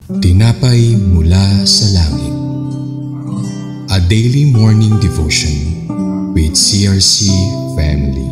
Tinapay mula sa langit. A daily morning devotion with CRC family.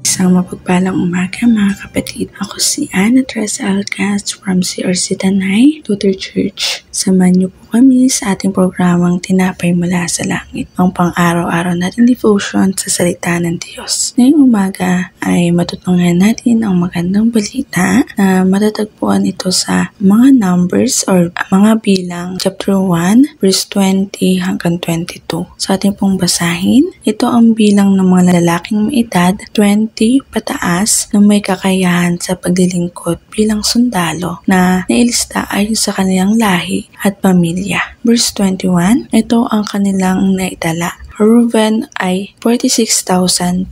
Isang mapagpalang umaga mga kapatid. Ako si Ana Teresa Alcaz from CRC Tanay Luther Church. Samahan niyo po kami sa ating programang Tinapay Mula sa Langit, ang pang-araw-araw natin devotion sa salita ng Diyos. Ngayong umaga ay matutungan natin ang magandang balita na matatagpuan ito sa mga numbers or mga bilang chapter 1 verse 20 hanggang 22. Sa ating pong basahin, ito ang bilang ng mga lalaking may edad 20 pataas na may kakayahan sa paglilingkod bilang sundalo na nailista ayon sa kanilang lahi at pamilya. Verse 21, ito ang kanilang naitala. Reuben ay 46,500.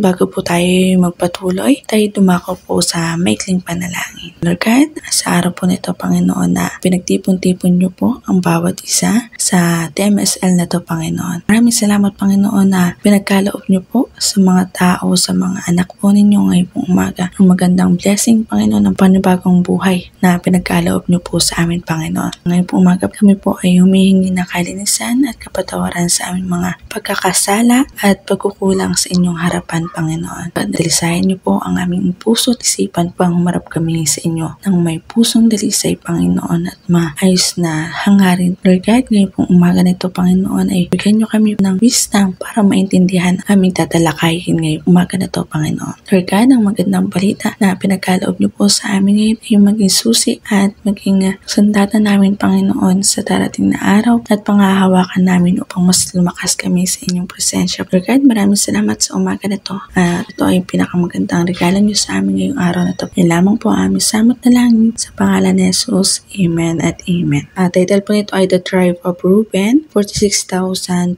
Bago po tayo magpatuloy, tayo dumako po sa maikling panalangin. Lord God, sa araw po nito, Panginoon, na pinagtipon-tipon niyo po ang bawat isa sa TMSL na to, Panginoon. Maraming salamat, Panginoon, na pinagkaloob niyo po sa mga tao, sa mga anak po ninyo ngayong pong umaga. Ang magandang blessing, Panginoon, ng panibagong buhay na pinagkaloob niyo po sa amin, Panginoon. Ngayong pong umaga kami po ay humihingi ng kalinisan at kapatawaran sa aming mga pagkakasala at pagkukulang sa inyong harapan, Panginoon. Dalisayan niyo po ang aming puso at isipan pang humarap kami sa inyo ng may pusong dalisay, Panginoon, at maayos na hangarin. Lord God, ngayon pong umaga nito, Panginoon, ay bigyan niyo kami ng wisdom para maintindihan aming tatalakayin ngayong umaga na to, Panginoon. Lord God, ang magandang balita na pinagkaloob niyo po sa amin ngayon ay maging susi at maging sandata namin, Panginoon, sa darating na araw at panghahawakan namin upang mas lumakas kami sa inyong presensya. Lord God, maraming salamat sa umaga na to. Ito ay pinakamagandang regalo niyo sa amin ngayong araw na to. Yan lamang po aming samot na langit sa pangalan ni Jesus. Amen at Amen. Title po nito ay The Tribe of Reuben, 46,500.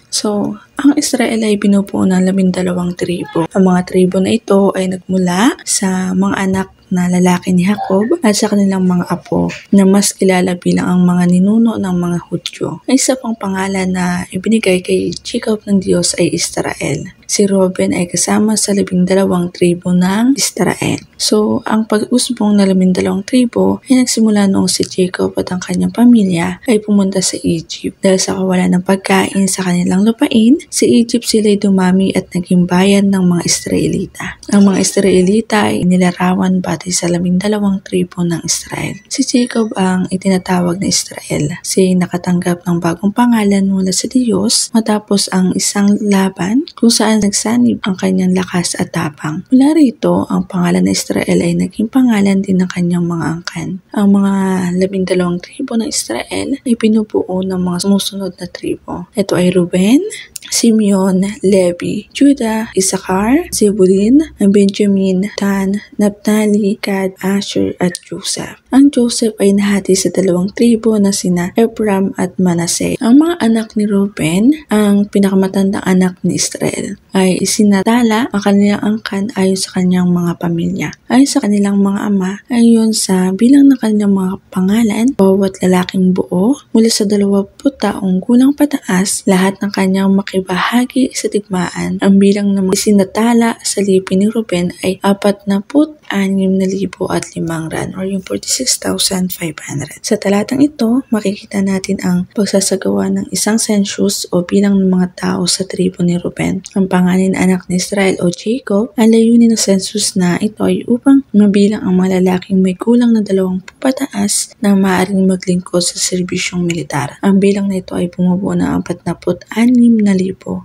So, ang Israel ay binubuo ng 12 tribo. Ang mga tribo na ito ay nagmula sa mga anak na lalaki ni Jacob at sa kanilang mga apo na mas kilala bilang ang mga ninuno ng mga Hudyo. Ang isa pang pangalan na ibinigay kay Jacob ng Diyos ay Israel. Si Reuben ay kasama sa 12 tribo ng Israel. So, ang pag-usbong na 12 tribo ay nagsimula noong si Jacob at ang kanyang pamilya ay pumunta sa Egypt. Dahil sa kawalan ng pagkain sa kanilang lupain, sa Egypt sila'y dumami at naging bayan ng mga Israelita. Ang mga Israelita ay inilarawan batay sa 12 tribo ng Israel. Si Jacob ang itinatawag na Israel. Siya nakatanggap ng bagong pangalan mula sa Diyos matapos ang isang laban kung saan nagsanib ang kanyang lakas at tapang. Mula rito, ang pangalan na Israel ay naging pangalan din ng kanyang mga angkan. Ang mga 12 tribo ng Israel ay pinubuo ng mga sumusunod na tribo. Ito ay Reuben, Simeon, Levi, Judah, Issachar, Zebulun, Benjamin, Dan, Naphtali, Gad, Asher at Joseph. Ang Joseph ay nahati sa 2 tribo na sina Ephraim at Manasseh. Ang mga anak ni Reuben, ang pinakamatandang anak ni Israel, ay isinatala ang kanilang angkan ayon sa kanyang mga pamilya. Ayon sa kanilang mga ama, ayon sa bilang ng kanilang mga pangalan, bawat lalaking buo mula sa 20 taong gulang pataas, lahat ng kanyang makibahagi sa digmaan. Ang bilang ng mga isinatala sa lipi ni Reuben ay 46,500 or yung 46,500. Sa talatang ito, makikita natin ang pagsasagawa ng isang census o bilang ng mga tao sa tribo ni Reuben. Ang pangalan ng anak ni Israel o Jacob, ang layunin ng census na ito ay upang mabilang ang mga lalaking may kulang na 20 pataas na maaaring maglingkod sa serbisyong militar. Ang bilang na ito ay bumubuo ng 46,500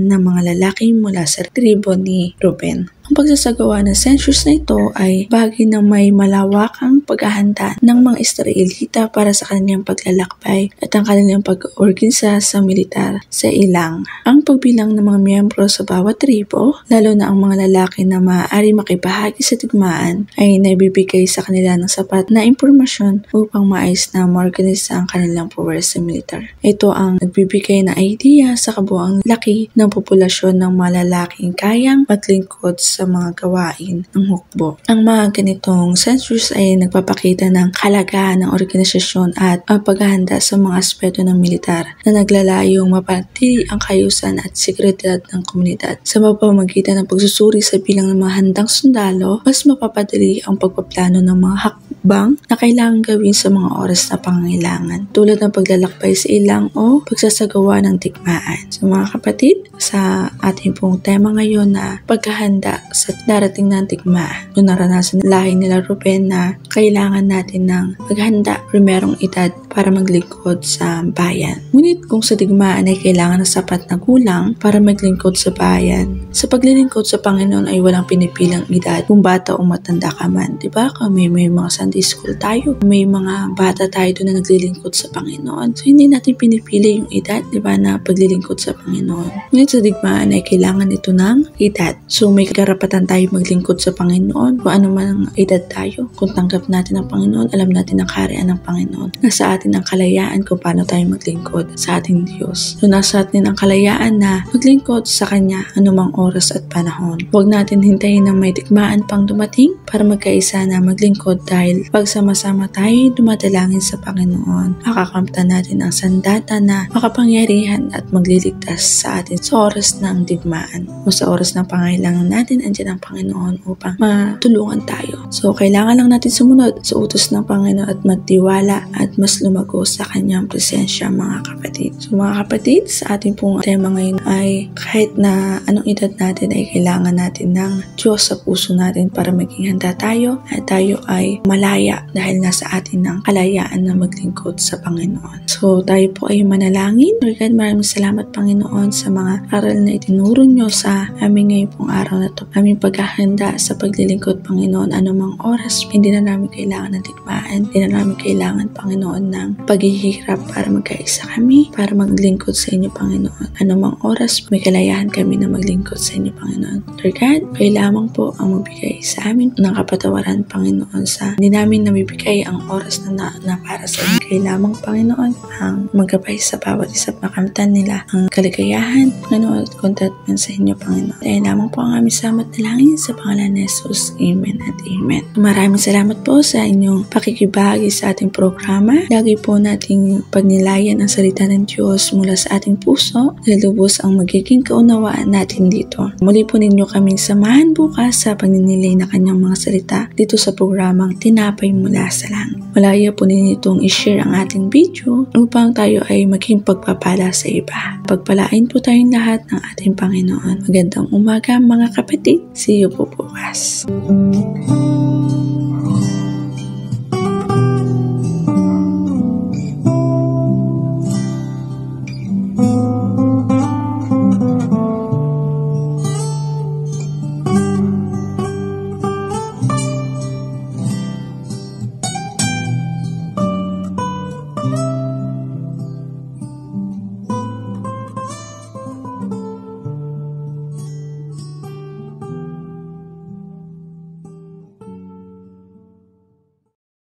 na mga lalaki mula sa tribo ni Reuben. Ang pagsasagawa ng census na ito ay bahagi ng may malawakang paghahanda ng mga Israelita para sa kanilang paglalakbay at ang kanilang pag-organisa sa militar sa ilang. Ang pagbilang ng mga miyembro sa bawat tribo, lalo na ang mga lalaki na maaari makibahagi sa digmaan, ay naibibigay sa kanila ng sapat na impormasyon upang maayos na maorganisa ang kanilang power sa militar. Ito ang nagbibigay ng idea sa kabuang laki ng populasyon ng mga lalaking kayang maglingkod sa mga gawain ng hukbo. Ang mga ganitong sensors ay nagpapakita ng kahalagaan ng organisasyon at ang paghahanda sa mga aspeto ng militar na naglalayong mapanatili ang kaayusan at seguridad ng komunidad. Sa pamamagitan ng pagsusuri sa bilang ng mga handang sundalo, mas mapapadali ang pagpaplano ng mga hakbang na kailangan gawin sa mga oras na pangangailangan, tulad ng paglalakbay sa ilang o pagsasagawa ng digmaan. So mga kapatid, sa ating pong tema ngayon na paghahanda sa darating na digmaan. Noong naranasan lahi nila Ruben na kailangan natin ng paghanda primerong edad para maglingkod sa bayan. Ngunit kung sa digmaan ay kailangan ng sapat na gulang para maglingkod sa bayan, sa paglilingkod sa Panginoon ay walang pinipilang edad kung bata o matanda ka man. Diba? Kung may mga Sunday school tayo, may mga bata tayo doon na naglilingkod sa Panginoon. So hindi natin pinipili yung edad, diba, na paglilingkod sa Panginoon. Ngunit sa digmaan ay kailangan ito ng edad. So may karapatan tayo maglingkod sa Panginoon kung ano man ang edad tayo. Kung tanggap natin ang Panginoon, alam natin ang kaharian ng Panginoon. Nasa atin ang kalayaan kung paano tayo maglingkod sa ating Diyos. So nasa atin ang kalayaan na maglingkod sa Kanya anumang oras at panahon. Huwag natin hintayin na may digmaan pang dumating para magkaisa na maglingkod dahil pagsama-sama tayo dumadalangin sa Panginoon. Makakamtan natin ang sandata na makapangyarihan at magliligtas sa atin sa oras ng digmaan o sa oras ng pangailangan natin. Andiyan ang Panginoon upang matulungan tayo. So kailangan lang natin sumunod sa utos ng Panginoon at magtiwala at mas lumago sa Kanyang presensya, mga kapatid. So mga kapatid, sa ating pong tema ngayon ay kahit na anong edad natin ay kailangan natin ng Diyos sa puso natin para maging handa tayo at tayo ay malaya dahil nasa atin ang kalayaan na maglingkod sa Panginoon. So tayo po ay manalangin. Lord God, maraming salamat Panginoon sa mga aral na itinuro nyo sa amin ngayon pong araw na ito. Aming paghahanda sa paglilingkod, Panginoon, anumang oras, hindi na namin kailangan ng digmaan, hindi na namin kailangan, Panginoon, ng paghihirap para magkaisa kami, para maglingkod sa inyo, Panginoon. Anumang oras, may kalayahan kami na maglingkod sa inyo, Panginoon. Lord God, kayo lamang po ang magbigay sa amin ng kapatawaran, Panginoon, sa hindi namin namibigay ang oras na para sa inyo. Kayo lamang, Panginoon, ang maggabay sa bawat isa't makamtan nila ang kaligayahan, Panginoon, at contentment sa inyo, Panginoon. Kaya lamang po ang aming salamat na langin sa pangalan ni Jesus. Amen at Amen. Maraming salamat po sa inyong pakikibahagi sa ating programa. Lagi po nating pagnilayan ang salita ng Diyos mula sa ating puso na lubos ang magiging kaunawaan natin dito. Muli po ninyo kaming samahan bukas sa pagninilay na kanyang mga salita dito sa programang Tinapay Mula sa Langit. Malaya po ninyo itong i-share ang ating video upang tayo ay maging pagpapala sa iba. Pagpalain po tayong lahat ng ating Panginoon. Magandang umaga mga kapatid. See you po bukas.